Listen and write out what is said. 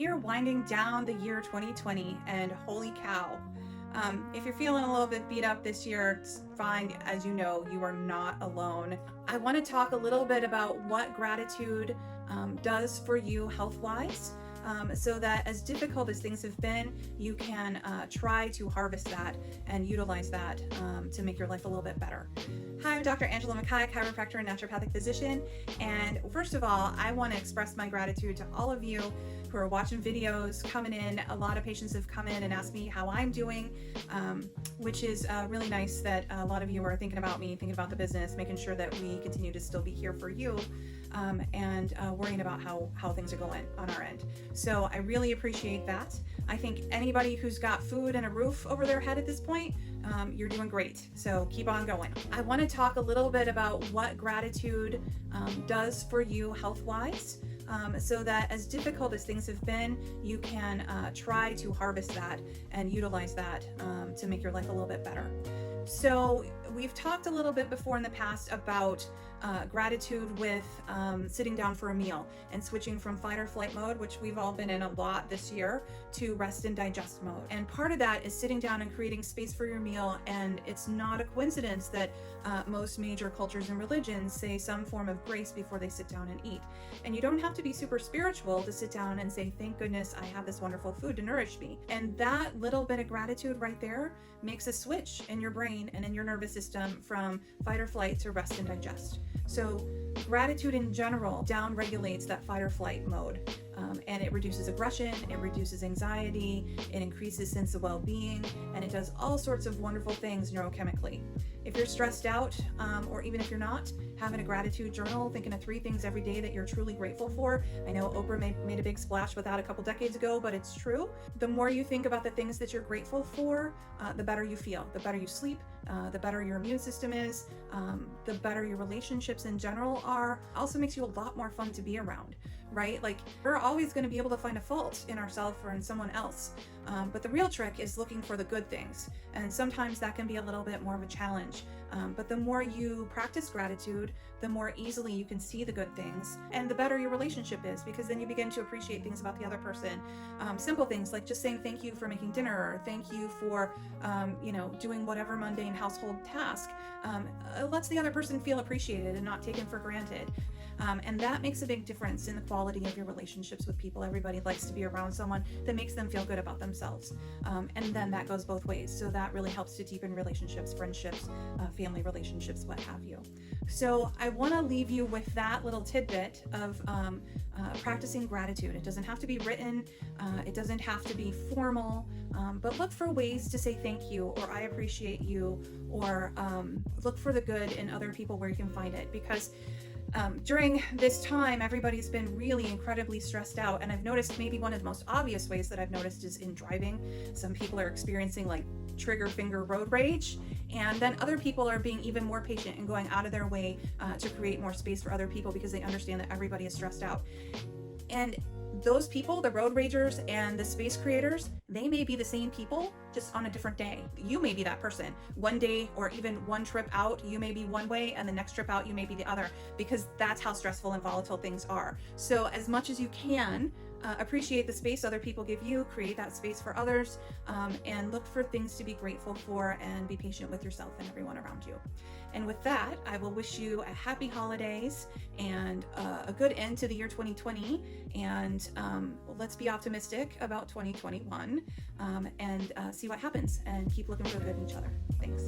we are winding down the year 2020, and holy cow. If you're feeling a little bit beat up this year, it's fine. As you know, you are not alone. I want to talk a little bit about what gratitude does for you health-wise, so that as difficult as things have been, you can try to harvest that and utilize that to make your life a little bit better. Hi, I'm Dr. Angela Mackay, chiropractor and naturopathic physician. And first of all, I want to express my gratitude to all of you who are watching videos, coming in. A lot of patients have come in and asked me how I'm doing, which is really nice that a lot of you are thinking about me, thinking about the business, making sure that we continue to still be here for you, and worrying about how things are going on our end. So I really appreciate that. I think anybody who's got food and a roof over their head at this point, you're doing great. So keep on going. I want to talk a little bit about what gratitude does for you health-wise, so that as difficult as things have been, you can try to harvest that and utilize that to make your life a little bit better. So we've talked a little bit before in the past about gratitude with sitting down for a meal and switching from fight or flight mode, which we've all been in a lot this year, to rest and digest mode. And part of that is sitting down and creating space for your meal. And it's not a coincidence that most major cultures and religions say some form of grace before they sit down and eat. And you don't have to be super spiritual to sit down and say, thank goodness I have this wonderful food to nourish me. And that little bit of gratitude right there makes a switch in your brain and in your nervous system from fight or flight to rest and digest. So gratitude in general down regulates that fight or flight mode, and it reduces aggression, it reduces anxiety, it increases sense of well-being, and it does all sorts of wonderful things neurochemically. If you're stressed out, or even if you're not, having a gratitude journal, thinking of 3 things every day that you're truly grateful for. I know Oprah made a big splash with that a couple decades ago, but it's true. The more you think about the things that you're grateful for, the better you feel, the better you sleep, the better your immune system is, the better your relationships in general are. Also makes you a lot more fun to be around, right? Like, we're always going to be able to find a fault in ourselves or in someone else. But the real trick is looking for the good things. And sometimes that can be a little bit more of a challenge. But the more you practice gratitude, the more easily you can see the good things, and the better your relationship is, because then you begin to appreciate things about the other person. Simple things like just saying thank you for making dinner, or thank you for, doing whatever mundane household task. It lets the other person feel appreciated and not taken for granted. And that makes a big difference in the quality of your relationships with people. Everybody likes to be around someone that makes them feel good about themselves. And then that goes both ways. So that really helps to deepen relationships, friendships, family relationships, what have you. So I want to leave you with that little tidbit of practicing gratitude. It doesn't have to be written. It doesn't have to be formal, but look for ways to say thank you, or I appreciate you, or look for the good in other people where you can find it. Because during this time, everybody's been really incredibly stressed out. And I've noticed maybe one of the most obvious ways that I've noticed is in driving. Some people are experiencing like trigger finger road rage. And then other people are being even more patient and going out of their way to create more space for other people, because they understand that everybody is stressed out. And those people, the road ragers and the space creators, they may be the same people, just on a different day. You may be that person. One day, or even one trip out, you may be one way, and the next trip out, you may be the other, because that's how stressful and volatile things are. So as much as you can, appreciate the space other people give you, create that space for others, and look for things to be grateful for, and be patient with yourself and everyone around you. And with that, I will wish you a happy holidays and a good end to the year 2020. And let's be optimistic about 2021, and see what happens, and keep looking for the good in each other. Thanks.